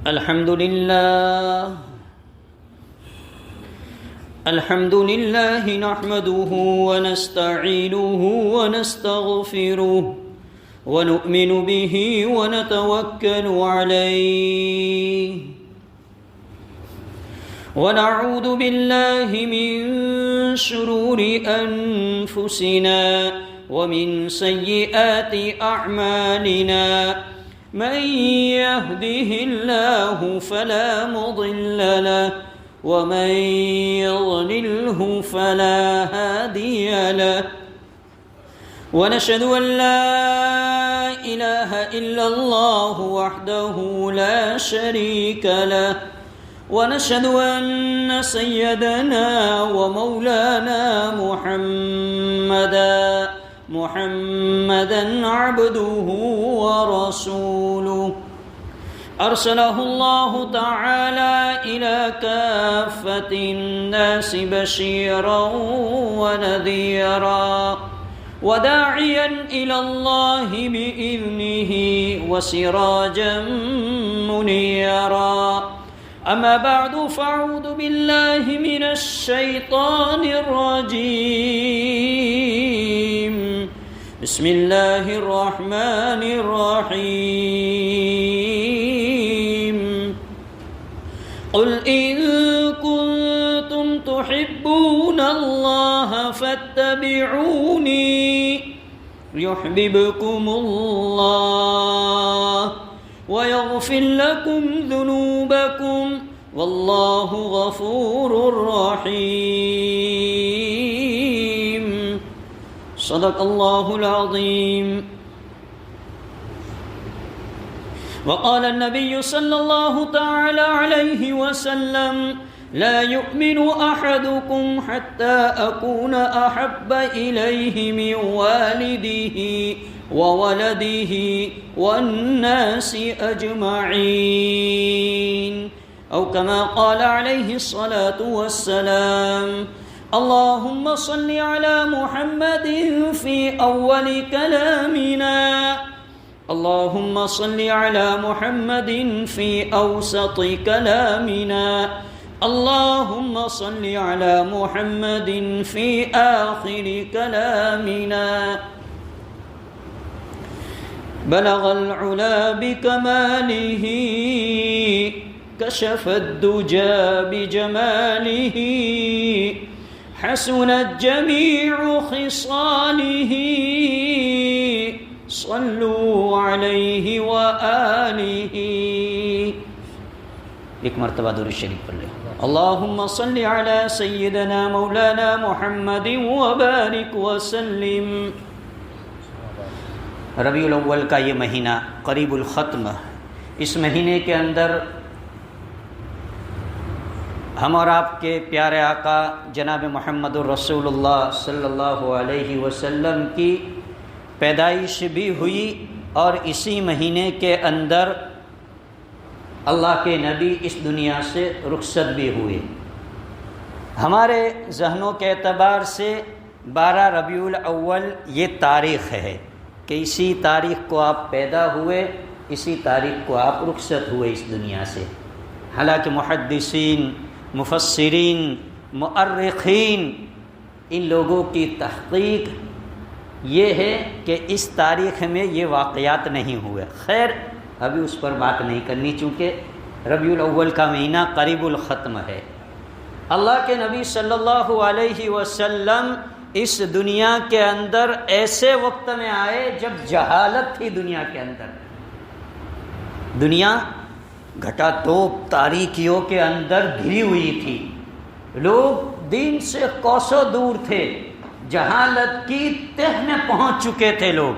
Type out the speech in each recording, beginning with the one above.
الحمد لله نحمده ونستعينه ونستغفره ونؤمن به ونتوكل عليه ونعوذ بالله من شرور أنفسنا ومن سيئات أعمالنا من يهده الله فلا مضل له ومن يضلله فلا هادي له ونشهد أن لا إله إلا الله وحده لا شريك له ونشهد أن سيدنا ومولانا محمدا عبده ورسوله أرسله الله تعالى إلى كافة الناس بشيرا ونذيرا وداعيا إلى الله بإذنه وسراجا منيرا أما بعد فأعوذ بالله من الشيطان الرجيم بسم الله الرحمن الرحيم قل إن كنتم تحبون الله فاتبعوني يحببكم الله ويغفر لكم ذنوبكم والله غفور رحيم صدق الله العظيم وقال النبي صلى الله تعالى عليه وسلم لا يؤمن أحدكم حتى أكون أحب إليه من والده وولده والناس أجمعين أو كما قال عليه الصلاة والسلام اللهم صل على محمد في أول كلامنا اللهم صل على محمد في أوسط كلامنا اللهم صل على محمد في آخر كلامنا بلغ العلا بكماله كشف الدجى بجماله حسنت جميع خصاله صلوا عليه وآله ایک مرتبہ درود شریف پڑھ لیں اللہم صل علی سیدنا مولانا محمد وبارک وسلم ربیع الاول کا یہ مہینہ قریب الختم، اس مہینے کے اندر ہم اور آپ کے پیارے آقا جناب محمد الرسول اللہ صلی اللہ علیہ وسلم کی پیدائش بھی ہوئی اور اسی مہینے کے اندر اللہ کے نبی اس دنیا سے رخصت بھی ہوئے۔ ہمارے ذہنوں کے اعتبار سے 12 ربیع الاول یہ تاریخ ہے کہ اسی تاریخ کو آپ پیدا ہوئے، اسی تاریخ کو آپ رخصت ہوئے اس دنیا سے۔ حالانکہ محدثین، مفسرین، مؤرخین، ان لوگوں کی تحقیق یہ ہے کہ اس تاریخ میں یہ واقعات نہیں ہوئے۔ خیر ابھی اس پر بات نہیں کرنی، چونکہ ربیع الاول کا مہینہ قریب الختم ہے۔ اللہ کے نبی صلی اللہ علیہ وسلم اس دنیا کے اندر ایسے وقت میں آئے جب جہالت تھی دنیا کے اندر، دنیا گھٹا توپ تاریکیوں کے اندر گھری ہوئی تھی، لوگ دین سے کوسوں دور تھے، جہالت کی تہ میں پہنچ چکے تھے لوگ،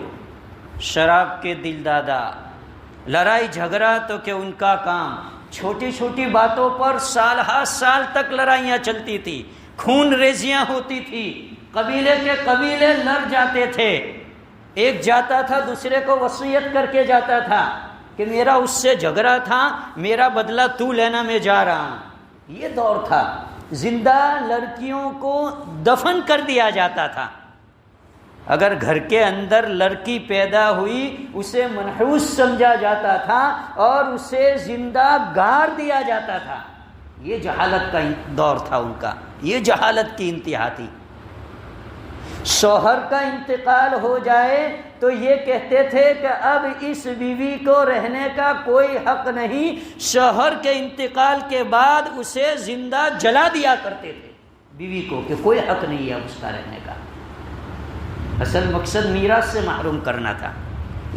شراب کے دل دادا، لڑائی جھگڑا تو کہ ان کا کام، چھوٹی چھوٹی باتوں پر سال ہر سال تک لڑائیاں چلتی تھی، خون ریزیاں ہوتی تھی، قبیلے کے قبیلے لڑ جاتے تھے، ایک جاتا تھا دوسرے کو وصیت کر کے جاتا تھا کہ میرا اس سے جھگڑا تھا، میرا بدلہ تو لینا میں جا رہا ہوں۔ یہ دور تھا، زندہ لڑکیوں کو دفن کر دیا جاتا تھا، اگر گھر کے اندر لڑکی پیدا ہوئی اسے منحوس سمجھا جاتا تھا اور اسے زندہ گاڑ دیا جاتا تھا۔ یہ جہالت کا دور تھا ان کا، یہ جہالت کی انتہا تھی۔ شوہر کا انتقال ہو جائے تو یہ کہتے تھے کہ اب اس بیوی کو رہنے کا کوئی حق نہیں، شوہر کے انتقال کے بعد اسے زندہ جلا دیا کرتے تھے بیوی کو، کہ کوئی حق نہیں ہے اس کا رہنے کا۔ اصل مقصد میراث سے محروم کرنا تھا۔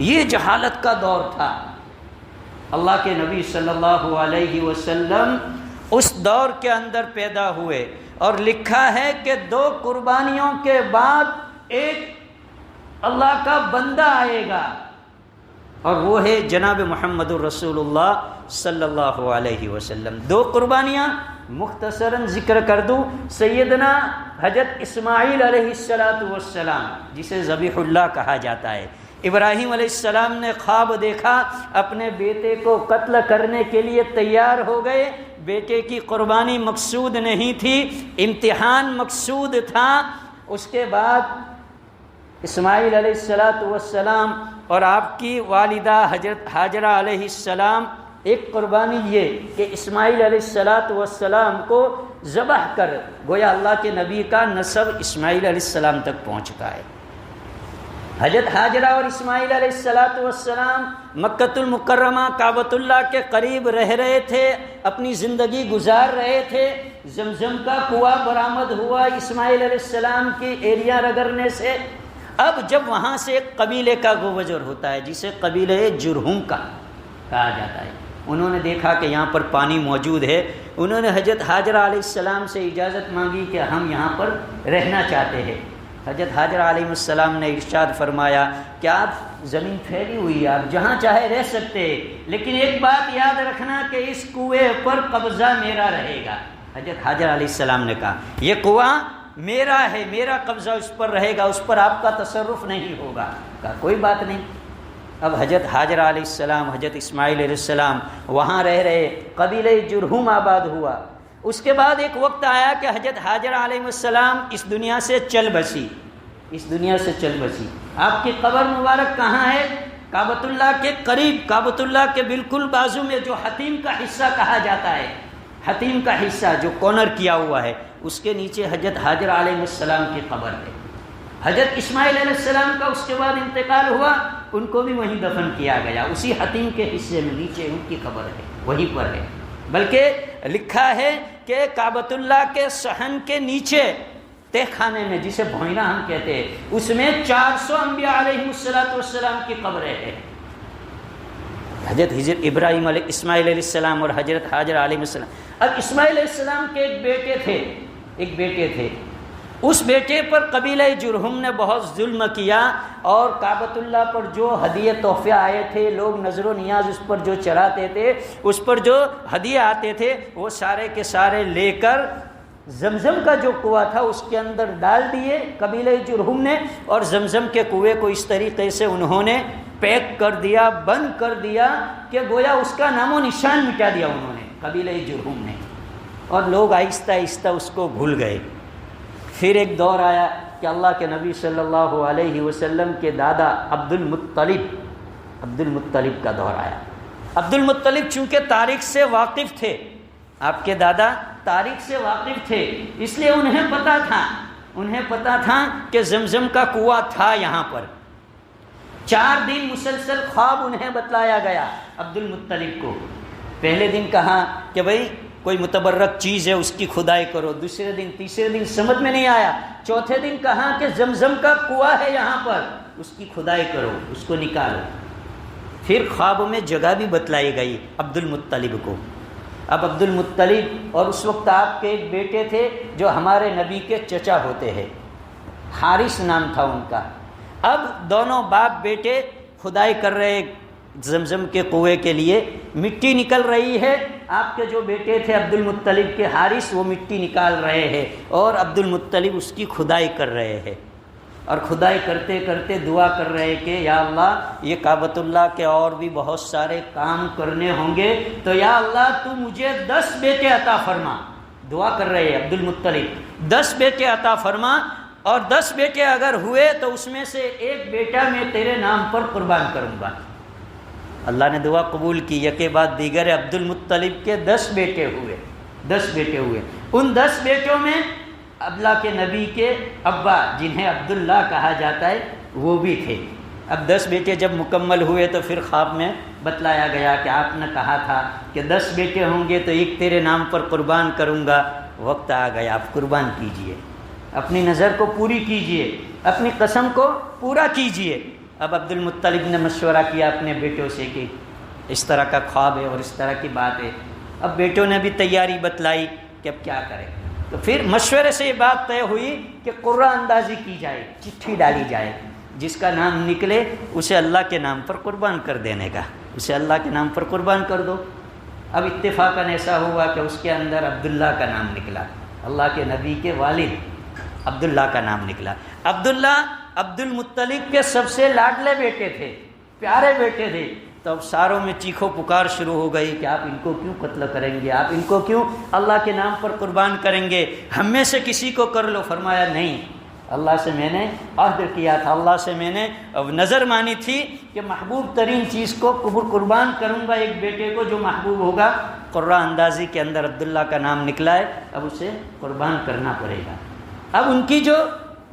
یہ جہالت کا دور تھا۔ اللہ کے نبی صلی اللہ علیہ وسلم اس دور کے اندر پیدا ہوئے، اور لکھا ہے کہ 2 قربانیوں کے بعد ایک اللہ کا بندہ آئے گا، اور وہ ہے جناب محمد الرسول اللہ صلی اللہ علیہ وسلم۔ 2 قربانیاں مختصراً ذکر کر دوں۔ سیدنا حضرت اسماعیل علیہ السلام، جسے ذبیح اللہ کہا جاتا ہے، ابراہیم علیہ السلام نے خواب دیکھا، اپنے بیٹے کو قتل کرنے کے لیے تیار ہو گئے۔ بیٹے کی قربانی مقصود نہیں تھی، امتحان مقصود تھا۔ اس کے بعد اسماعیل علیہ السلام اور آپ کی والدہ حضرت حاجرہ علیہ السلام، ایک قربانی یہ کہ اسماعیل علیہ السلام کو ذبح کر، گویا اللہ کے نبی کا نسب اسماعیل علیہ السلام تک پہنچ چکا ہے۔ حضرت حاجرہ اور اسماعیل علیہ السلام مکۃ المکرمہ کعبۃ اللہ کے قریب رہ رہے تھے، اپنی زندگی گزار رہے تھے۔ زمزم کا کنواں برآمد ہوا اسماعیل علیہ السلام کی ایریا رگڑنے سے۔ اب جب وہاں سے ایک قبیلے کا گوبجر ہوتا ہے جسے قبیلہ جرہم کا کہا جاتا ہے، انہوں نے دیکھا کہ یہاں پر پانی موجود ہے، انہوں نے حضرت حاجرہ علیہ السلام سے اجازت مانگی کہ ہم یہاں پر رہنا چاہتے ہیں۔ حضرت حاجرہ علیہ السلام نے ارشاد فرمایا کہ آپ زمین پھیلی ہوئی ہے، آپ جہاں چاہے رہ سکتے ہیں، لیکن ایک بات یاد رکھنا کہ اس کنویں پر قبضہ میرا رہے گا۔ حضرت حاجرہ علیہ السلام نے کہا یہ کنواں میرا ہے، میرا قبضہ اس پر رہے گا، اس پر آپ کا تصرف نہیں ہوگا۔ کہا کوئی بات نہیں۔ اب حضرت حاجرہ علیہ السلام، حضرت اسماعیل علیہ السلام وہاں رہ رہے، قبیلہ جرہم آباد ہوا۔ اس کے بعد ایک وقت آیا کہ حضرت حاجرہ علیہ السلام اس دنیا سے چل بسی، اس دنیا سے چل بسی۔ آپ کی قبر مبارک کہاں ہے؟ کعبۃ اللہ کے قریب، کعبۃ اللہ کے بالکل بازو میں، جو حتیم کا حصہ کہا جاتا ہے، حتیم کا حصہ جو کارنر کیا ہوا ہے، اس کے نیچے حضرت حاجرہ علیہ السلام کی قبر ہے۔ حضرت اسماعیل علیہ السلام کا اس کے بعد انتقال ہوا، ان کو بھی وہیں دفن کیا گیا، اسی حتیم کے حصے میں نیچے ان کی قبر ہے، وہیں پر ہے۔ بلکہ لکھا ہے کہ کعبۃ اللہ کے صحن کے نیچے تہ خانے میں، جسے بھوئنا ہم کہتے ہیں، اس میں 400 انبیاء علیہ السلام کی قبریں ہیں۔ حضرت ابراہیم علیہ اسماعیل علیہ السلام اور حضرت حاجرہ علیہ السلام۔ اب اسماعیل علیہ السلام کے ایک بیٹے تھے، اس بیٹے پر قبیلہ جرہم نے بہت ظلم کیا، اور کعبۃ اللہ پر جو ہدیے تحفے آئے تھے، لوگ نظر و نیاز اس پر جو چڑھاتے تھے، اس پر جو ہدیے آتے تھے، وہ سارے کے سارے لے کر زمزم کا جو کنواں تھا اس کے اندر ڈال دیے قبیلہ جرہم نے، اور زمزم کے کنویں کو اس طریقے سے انہوں نے پیک کر دیا، بند کر دیا کہ گویا اس کا نام و نشان مٹا دیا انہوں نے، قبیلہ جرہم نے، اور لوگ آہستہ آہستہ اس کو بھول گئے۔ پھر ایک دور آیا کہ اللہ کے نبی صلی اللہ علیہ وسلم کے دادا عبد المطلب کا دور آیا۔ عبد المطلب چونکہ تاریخ سے واقف تھے، آپ کے دادا تاریخ سے واقف تھے، اس لیے انہیں پتا تھا کہ زمزم کا کنواں تھا یہاں پر۔ 4 دن مسلسل خواب انہیں بتلایا گیا عبد المطلب کو۔ پہلے دن کہا کہ بھئی کوئی متبرک چیز ہے اس کی کھدائی کرو، دوسرے دن تیسرے دن سمجھ میں نہیں آیا، چوتھے دن کہا کہ زمزم کا کنواں ہے یہاں پر، اس کی کھدائی کرو، اس کو نکالو۔ پھر خواب میں جگہ بھی بتلائی گئی عبد المطلب کو۔ اب عبد المطلب اور اس وقت آپ کے ایک بیٹے تھے جو ہمارے نبی کے چچا ہوتے ہیں، حارث نام تھا ان کا۔ اب دونوں باپ بیٹے کھدائی کر رہے زمزم کے کنویں کے لیے، مٹی نکل رہی ہے، آپ کے جو بیٹے تھے عبد المطلب کے حارث، وہ مٹی نکال رہے ہیں اور عبد المطلب اس کی کھدائی کر رہے ہیں، اور کھدائی کرتے کرتے دعا کر رہے ہیں کہ یا اللہ یہ کعبۃ اللہ کے اور بھی بہت سارے کام کرنے ہوں گے، تو یا اللہ تو مجھے 10 بیٹے عطا فرما۔ دعا کر رہے ہیں عبد المطلب 10 بیٹے عطا فرما۔ اور 10 بیٹے اگر ہوئے تو اس میں سے ایک بیٹا میں تیرے نام پر قربان کروں گا۔ اللہ نے دعا قبول کی، یکے بعد دیگر عبد المطلب کے 10 بیٹے ہوئے، 10 بیٹے ہوئے۔ ان 10 بیٹوں میں اللہ کے نبی کے ابا جنہیں عبداللہ کہا جاتا ہے وہ بھی تھے۔ اب 10 بیٹے جب مکمل ہوئے تو پھر خواب میں بتلایا گیا کہ آپ نے کہا تھا کہ 10 بیٹے ہوں گے تو ایک تیرے نام پر قربان کروں گا۔ وقت آ گیا، آپ قربان کیجئے، اپنی نظر کو پوری کیجئے، اپنی قسم کو پورا کیجئے۔ اب عبد المطلب نے مشورہ کیا اپنے بیٹوں سے کہ اس طرح کا خواب ہے اور اس طرح کی بات ہے۔ اب بیٹوں نے بھی تیاری بتلائی کہ اب کیا کریں، تو پھر مشورے سے یہ بات طے ہوئی کہ قرعہ اندازی کی جائے، چٹھی ڈالی جائے، جس کا نام نکلے اسے اللہ کے نام پر قربان کر دینے کا، اسے اللہ کے نام پر قربان کر دو۔ اب اتفاقاً ایسا ہوا کہ اس کے اندر عبداللہ کا نام نکلا، اللہ کے نبی کے والد عبداللہ کا نام نکلا۔ عبداللہ عبد المطلب کے سب سے لاڈلے بیٹے تھے، پیارے بیٹے تھے۔ تو اب ساروں میں چیخو پکار شروع ہو گئی کہ آپ ان کو کیوں قتل کریں گے، آپ ان کو کیوں اللہ کے نام پر قربان کریں گے، ہم میں سے کسی کو کر لو۔ فرمایا نہیں، اللہ سے میں نے عہد کیا تھا، اللہ سے میں نے نظر مانی تھی کہ محبوب ترین چیز کو قربان کروں گا، ایک بیٹے کو جو محبوب ہوگا۔ قرعہ اندازی کے اندر عبداللہ کا نام نکلا ہے، اب اسے قربان کرنا پڑے گا۔ اب ان کی جو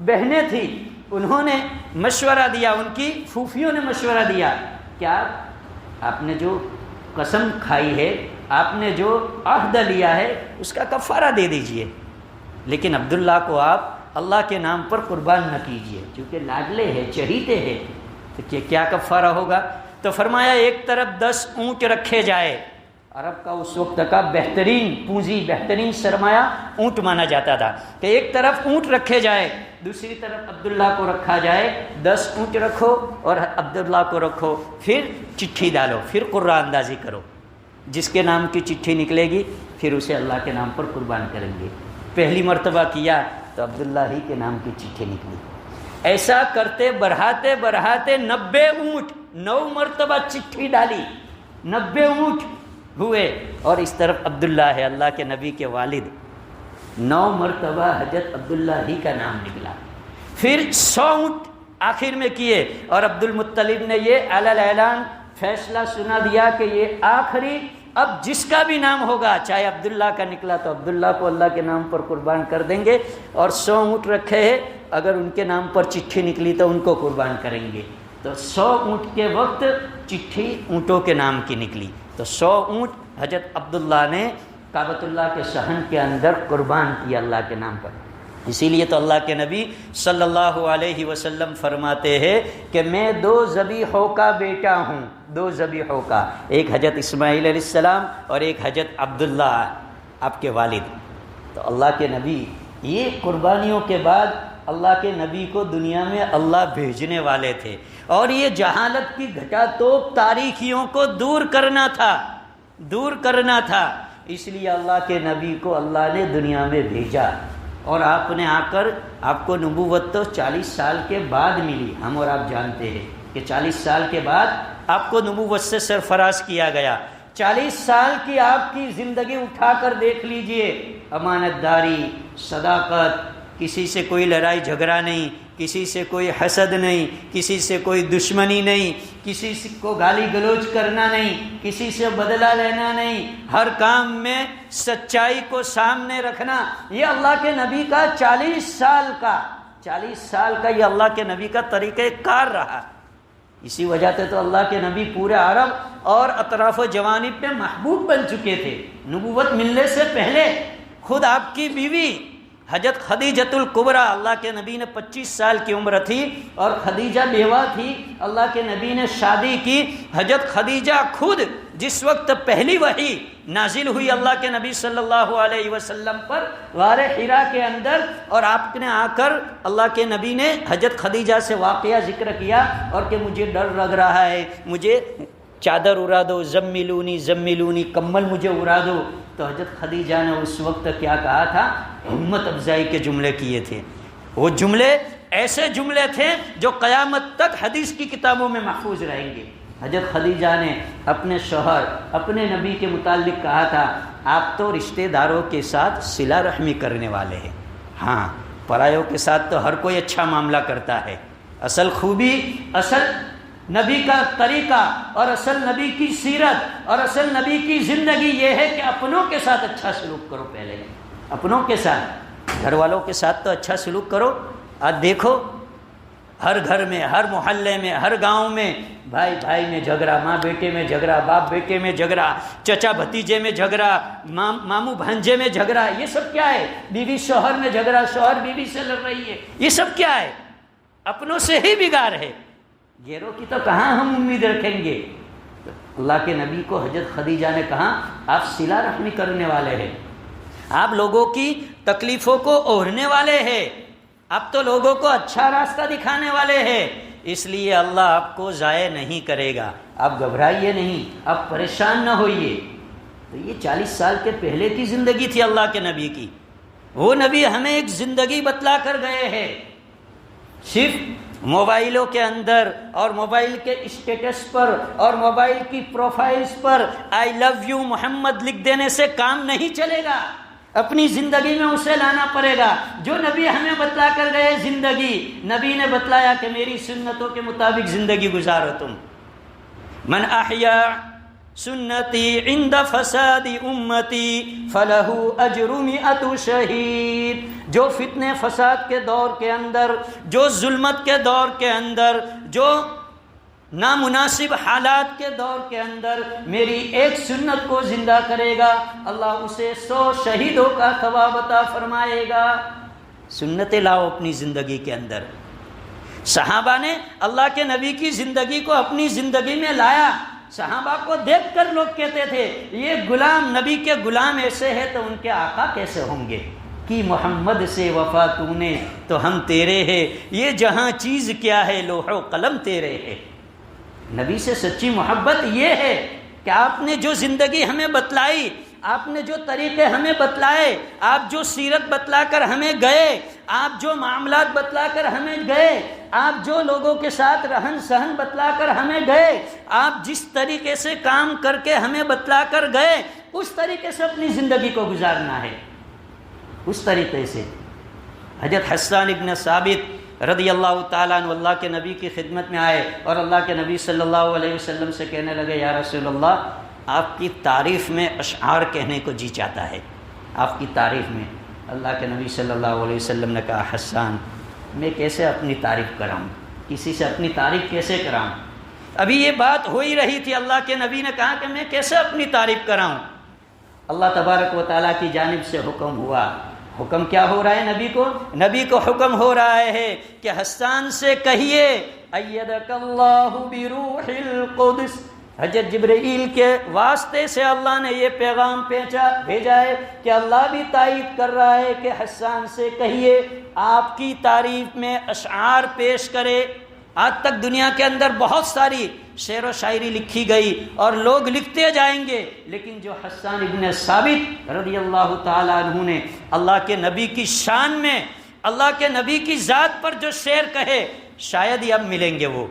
بہنیں تھیں انہوں نے مشورہ دیا، ان کی پھوپھیوں نے مشورہ دیا کہ آپ نے جو قسم کھائی ہے، آپ نے جو عہد لیا ہے، اس کا کفارہ دے دیجئے، لیکن عبداللہ کو آپ اللہ کے نام پر قربان نہ کیجئے، چونکہ لاڈلے ہیں، چہیتے ہیں، تو کیا کفارہ ہوگا؟ تو فرمایا ایک طرف 10 اونٹ رکھے جائے، عرب کا اس وقت کا بہترین پونجی، بہترین سرمایہ اونٹ مانا جاتا تھا، کہ ایک طرف اونٹ رکھے جائے، دوسری طرف عبداللہ کو رکھا جائے، 10 اونٹ رکھو اور عبداللہ کو رکھو، پھر چٹھی ڈالو، پھر قرعہ اندازی کرو، جس کے نام کی چٹھی نکلے گی پھر اسے اللہ کے نام پر قربان کریں گے۔ پہلی مرتبہ کیا تو عبداللہ ہی کے نام کی چٹھی نکلی۔ ایسا کرتے بڑھاتے بڑھاتے 90 اونٹ، 9 مرتبہ چٹھی ڈالی، 90 اونٹ ہوئے، اور اس طرف عبداللہ ہے، اللہ کے نبی کے والد، 9 مرتبہ حضرت عبداللہ ہی کا نام نکلا۔ پھر 100 اونٹ آخر میں کیے، اور عبد المطلب نے یہ علی الاعلان فیصلہ سنا دیا کہ یہ آخری، اب جس کا بھی نام ہوگا، چاہے عبداللہ کا نکلا تو عبداللہ کو اللہ کے نام پر قربان کر دیں گے، اور 100 اونٹ رکھے ہیں، اگر ان کے نام پر چٹھی نکلی تو ان کو قربان کریں گے۔ تو 100 اونٹ کے وقت چٹھی اونٹوں کے نام کی نکلی، تو 100 اونٹ حضرت عبداللہ نے کعبۃ اللہ کے صحن کے اندر قربان کیا اللہ کے نام پر۔ اسی لیے تو اللہ کے نبی صلی اللہ علیہ وسلم فرماتے ہیں کہ میں 2 ذبیحوں کا بیٹا ہوں، 2 ذبیحوں کا، ایک حضرت اسماعیل علیہ السلام اور ایک حضرت عبداللہ آپ کے والد۔ تو اللہ کے نبی، یہ قربانیوں کے بعد اللہ کے نبی کو دنیا میں اللہ بھیجنے والے تھے، اور یہ جہالت کی گھٹا توپ تاریخیوں کو دور کرنا تھا، دور کرنا تھا، اس لیے اللہ کے نبی کو اللہ نے دنیا میں بھیجا۔ اور آپ نے آ کر، آپ کو نبوت تو 40 سال کے بعد ملی، ہم اور آپ جانتے ہیں کہ 40 سال کے بعد آپ کو نبوت سے سرفراز کیا گیا۔ 40 سال کی آپ کی زندگی اٹھا کر دیکھ لیجئے، امانت داری، صداقت، کسی سے کوئی لڑائی جھگڑا نہیں، کسی سے کوئی حسد نہیں، کسی سے کوئی دشمنی نہیں، کسی سے کو گالی گلوچ کرنا نہیں، کسی سے بدلہ لینا نہیں، ہر کام میں سچائی کو سامنے رکھنا، یہ اللہ کے نبی کا 40 سال کا یہ اللہ کے نبی کا طریقہ کار رہا۔ اسی وجہ سے تو اللہ کے نبی پورے عرب اور اطراف و جوانب میں محبوب بن چکے تھے۔ نبوت ملنے سے پہلے خود آپ کی بیوی حضرت خدیجۃ الکبریٰ، اللہ کے نبی نے 25 سال کی عمر تھی اور خدیجہ بیوہ تھی، اللہ کے نبی نے شادی کی۔ حضرت خدیجہ خود جس وقت پہلی وحی نازل ہوئی اللہ کے نبی صلی اللہ علیہ وسلم پر غار حرا کے اندر، اور آپ نے آ کر اللہ کے نبی نے حضرت خدیجہ سے واقعہ ذکر کیا، اور کہ مجھے ڈر لگ رہا ہے، مجھے چادر اڑا دو، زملونی زملونی، کمبل مجھے اڑا دو۔ تو حضرت خدیجہ نے اس وقت کیا کہا تھا؟ ہمت افزائی کے جملے کیے تھے۔ وہ جملے ایسے جملے تھے جو قیامت تک حدیث کی کتابوں میں محفوظ رہیں گے۔ حضرت خدیجہ نے اپنے شوہر، اپنے نبی کے متعلق کہا تھا، آپ تو رشتہ داروں کے ساتھ صلہ رحمی کرنے والے ہیں، ہاں پرایوں کے ساتھ تو ہر کوئی اچھا معاملہ کرتا ہے. اصل خوبی، اصل نبی کا طریقہ اور اصل نبی کی سیرت اور اصل نبی کی زندگی یہ ہے کہ اپنوں کے ساتھ اچھا سلوک کرو. پہلے اپنوں کے ساتھ، گھر والوں کے ساتھ تو اچھا سلوک کرو. آج دیکھو ہر گھر میں، ہر محلے میں، ہر گاؤں میں بھائی بھائی میں جھگڑا، ماں بیٹے میں جھگڑا، باپ بیٹے میں جھگڑا، چچا بھتیجے میں جھگڑا، ماموں بھانجے میں جھگڑا. یہ سب کیا ہے؟ بیوی شوہر میں جھگڑا، شوہر بیوی سے لڑ رہی ہے. یہ سب کیا ہے؟ اپنوں سے ہی بگاڑ ہے. غیروں کی تو کہاں ہم امید رکھیں گے؟ اللہ کے نبی کو حضرت خدیجہ نے کہا آپ صلہ رحمی کرنے والے ہیں، آپ لوگوں کی تکلیفوں کو اوڑھنے والے ہیں، آپ تو لوگوں کو اچھا راستہ دکھانے والے ہیں، اس لیے اللہ آپ کو ضائع نہیں کرے گا. آپ گھبرائیے نہیں، آپ پریشان نہ ہوئیے. تو یہ 40 سال کے پہلے کی زندگی تھی اللہ کے نبی کی. وہ نبی ہمیں ایک زندگی بتلا کر گئے ہیں. صرف موبائلوں کے اندر اور موبائل کے اسٹیٹس پر اور موبائل کی profiles per I love you محمد لکھ دینے سے کام نہیں چلے گا. اپنی زندگی میں اسے لانا پڑے گا جو نبی ہمیں بتلا کر گئے زندگی. نبی نے بتلایا کہ میری سنتوں کے مطابق زندگی گزارو تم. من احیا سنتی عند فساد امتی فلہ اجر 100 شہید. جو فتنے فساد کے دور کے اندر، جو ظلمت کے دور کے اندر، جو نامناسب حالات کے دور کے اندر میری ایک سنت کو زندہ کرے گا، اللہ اسے 100 شہیدوں کا ثواب عطا فرمائے گا. سنتیں لاؤ اپنی زندگی کے اندر. صحابہ نے اللہ کے نبی کی زندگی کو اپنی زندگی میں لایا. صحابہ کو دیکھ کر لوگ کہتے تھے یہ غلام، نبی کے غلام ایسے ہیں تو ان کے آقا کیسے ہوں گے؟ کہ محمد سے وفا تو نے تو ہم تیرے ہیں، یہ جہاں چیز کیا ہے لوح و قلم تیرے ہے. نبی سے سچی محبت یہ ہے کہ آپ نے جو زندگی ہمیں بتلائی، آپ نے جو طریقے ہمیں بتلائے، آپ جو سیرت بتلا کر ہمیں گئے، آپ جو معاملات بتلا کر ہمیں گئے، آپ جو لوگوں کے ساتھ رہن سہن بتلا کر ہمیں گئے، آپ جس طریقے سے کام کر کے ہمیں بتلا کر گئے، اس طریقے سے اپنی زندگی کو گزارنا ہے. اس طریقے سے حضرت حسان ابن ثابت رضی اللہ تعالیٰ عنہ اللہ کے نبی کی خدمت میں آئے اور اللہ کے نبی صلی اللہ علیہ وسلم سے کہنے لگے یا رسول اللہ آپ کی تعریف میں اشعار کہنے کو جی چاہتا ہے. آپ کی تعریف میں. اللہ کے نبی صلی اللہ علیہ وسلم نے کہا حسان میں کیسے اپنی تعریف کراؤں، کسی سے اپنی تعریف کیسے کراؤں؟ ابھی یہ بات ہو ہی رہی تھی. اللہ کے نبی نے کہا کہ میں کیسے اپنی تعریف کراؤں؟ اللہ تبارک و تعالیٰ کی جانب سے حکم ہوا. حکم کیا ہو رہا ہے نبی کو؟ نبی کو حکم ہو رہا ہے کہ حسان سے کہیے ایدک اللہ بروح القدس. حضرت جبرائیل کے واسطے سے اللہ نے یہ پیغام بھیجا ہے کہ اللہ بھی تائید کر رہا ہے کہ حسان سے کہیے آپ کی تعریف میں اشعار پیش کرے. آج تک دنیا کے اندر بہت ساری شعر و شاعری لکھی گئی اور لوگ لکھتے جائیں گے، لیکن جو حسان ابن ثابت رضی اللہ تعالیٰ عنہ نے اللہ کے نبی کی شان میں، اللہ کے نبی کی ذات پر جو شعر کہے شاید ہی اب ملیں گے. وہ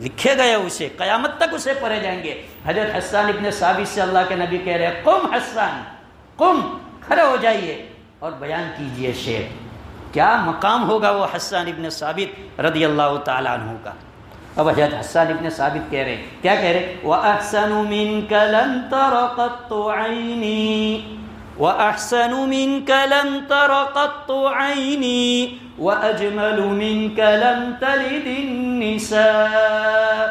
لکھے گئے، اسے قیامت تک اسے پڑھے جائیں گے. حضرت حسان ابن ثابت سے اللہ کے نبی کہہ رہے قم حسان، قم، کھڑے ہو جائیے اور بیان کیجئے شعر. کیا مقام ہوگا وہ حسان ابن ثابت رضی اللہ تعالیٰ عنہ کا. اب حضرت حسان ابن ثابت کہہ رہے، کیا کہہ رہے؟ وَأَحْسَنُ مِنْكَ لَمْ تَرَ قَطُّ عَيْنِي وَأَحْسَنُ مِنْكَ لَمْ تَرَ قَطُّ عَيْنِي وَأَجْمَلُ مِنْكَ لَمْ تَلِدِ النِّسَاءُ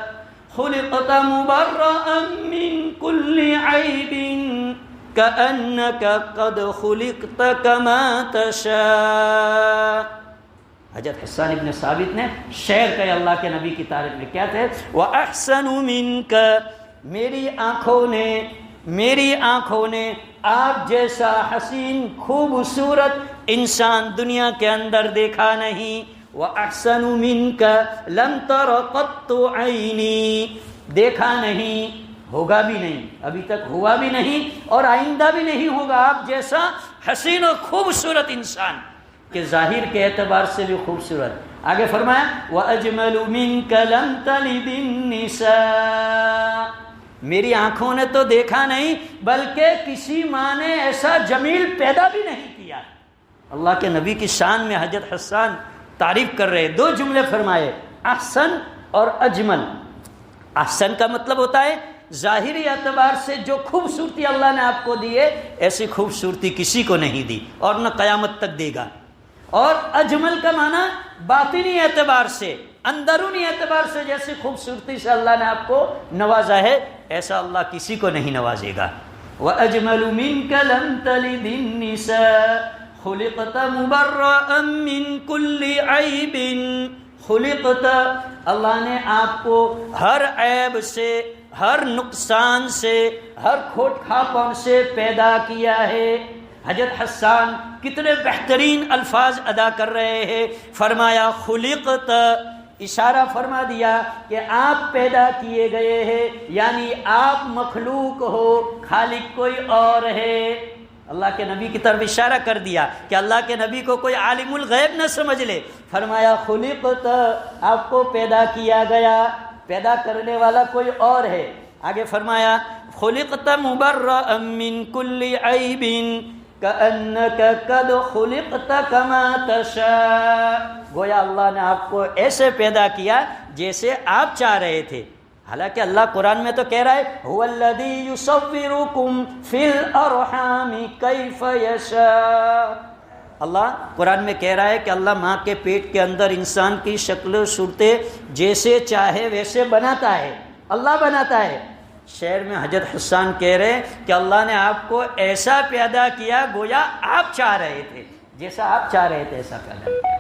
خُلِقْتَ مُبَرَّأً مِنْ كُلِّ عَيْبٍ كَأَنَّكَ قَدْ خُلِقْتَ كَمَا تَشَاءُ. حضرت حسان ابن ثابت نے شعر کہے اللہ کے نبی کی تعریف میں. کیا تھے؟ وَأَحْسَنُ مِنْكَ، میری آنکھوں نے آپ جیسا حسین خوبصورت انسان دنیا کے اندر دیکھا نہیں. وَأَحْسَنُ مِنْكَ لَمْ تَرَ قَطُّ عَيْنِي، دیکھا نہیں، ہوگا بھی نہیں، ابھی تک ہوا بھی نہیں اور آئندہ بھی نہیں ہوگا آپ جیسا حسین و خوبصورت انسان کہ ظاہر کے اعتبار سے بھی خوبصورت. آگے فرمایا وَأَجْمَلُ مِنْكَ لَمْ تَلِدِ النِّسَاءُ، میری آنکھوں نے تو دیکھا نہیں بلکہ کسی ماں نے ایسا جمیل پیدا بھی نہیں کیا. اللہ کے نبی کی شان میں حضرت حسان تعریف کر رہے، دو جملے فرمائے، احسن اور اجمل۔ احسن کا مطلب ہوتا ہے ظاہری اعتبار سے جو خوبصورتی اللہ نے آپ کو دی ہے ایسی خوبصورتی کسی کو نہیں دی اور نہ قیامت تک دے گا۔ اور اجمل کا معنی باطنی اعتبار سے، اندرونی اعتبار سے جیسی خوبصورتی سے اللہ نے آپ کو نوازا ہے ایسا اللہ کسی کو نہیں نوازے گا۔ وَأَجْمَلُ مِنْكَ لَمْ تَلِدِ النِّسَاءُ خُلِقْتَ مُبَرَّأً مِّن كُلِّ عَيْبٍ۔ خلقت، اللہ نے آپ کو ہر عیب سے، ہر نقصان سے، ہر کھوٹ کھاپن سے پیدا کیا ہے۔ حضرت حسان کتنے بہترین الفاظ ادا کر رہے ہیں، فرمایا خلقت، اشارہ فرما دیا کہ آپ پیدا کیے گئے ہیں، یعنی آپ مخلوق ہو، خالق کوئی اور ہے۔ اللہ کے نبی کی طرف اشارہ کر دیا کہ اللہ کے نبی کو کوئی عالم الغیب نہ سمجھ لے، فرمایا خلقت، آپ کو پیدا کیا گیا، پیدا کرنے والا کوئی اور ہے۔ آگے فرمایا خلقت مبرأ من کل عیب کأنک قد خلقت کما تشاء، گویا اللہ نے آپ کو ایسے پیدا کیا جیسے آپ چاہ رہے تھے۔ حالانکہ اللہ قرآن میں تو کہہ رہا ہے هو الذی یصورکم فی الارحام کیف یشاء، اللہ قرآن میں کہہ رہا ہے کہ اللہ ماں کے پیٹ کے اندر انسان کی شکل و صورتیں جیسے چاہے ویسے بناتا ہے، اللہ بناتا ہے۔ شعر میں حضرت حسان کہہ رہے ہیں کہ اللہ نے آپ کو ایسا پیدا کیا گویا آپ چاہ رہے تھے، جیسا آپ چاہ رہے تھے ایسا پیدا کیا۔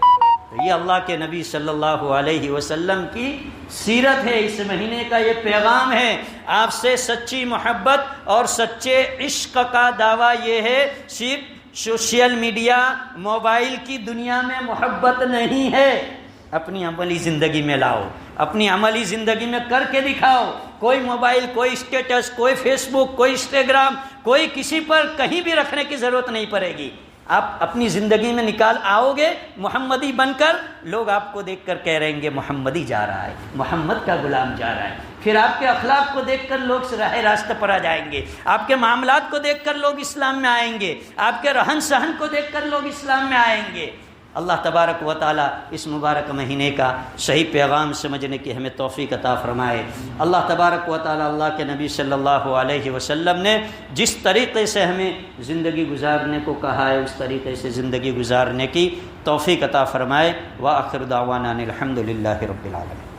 تو یہ اللہ کے نبی صلی اللہ علیہ وسلم کی سیرت ہے، اس مہینے کا یہ پیغام ہے۔ آپ سے سچی محبت اور سچے عشق کا دعویٰ یہ ہے، صرف سوشل میڈیا، موبائل کی دنیا میں محبت نہیں ہے، اپنی عملی زندگی میں لاؤ، اپنی عملی زندگی میں کر کے دکھاؤ۔ کوئی موبائل، کوئی اسٹیٹس، کوئی فیس بک، کوئی انسٹاگرام، کوئی کسی پر کہیں بھی رکھنے کی ضرورت نہیں پڑے گی۔ آپ اپنی زندگی میں نکال آؤ گے محمدی بن کر، لوگ آپ کو دیکھ کر کہہ رہیں گے محمدی جا رہا ہے، محمد کا غلام جا رہا ہے۔ پھر آپ کے اخلاق کو دیکھ کر لوگ راہ راستہ پر آ جائیں گے، آپ کے معاملات کو دیکھ کر لوگ اسلام میں آئیں گے، آپ کے رہن سہن کو دیکھ کر لوگ اسلام میں آئیں گے۔ اللہ تبارک و تعالیٰ اس مبارک مہینے کا صحیح پیغام سمجھنے کی ہمیں توفیق عطا فرمائے۔ اللہ تبارک و تعالیٰ اللہ کے نبی صلی اللہ علیہ وسلم نے جس طریقے سے ہمیں زندگی گزارنے کو کہا ہے اس طریقے سے زندگی گزارنے کی توفیق عطا فرمائے۔ وآخر دعوانا الحمد للہ رب العالمین۔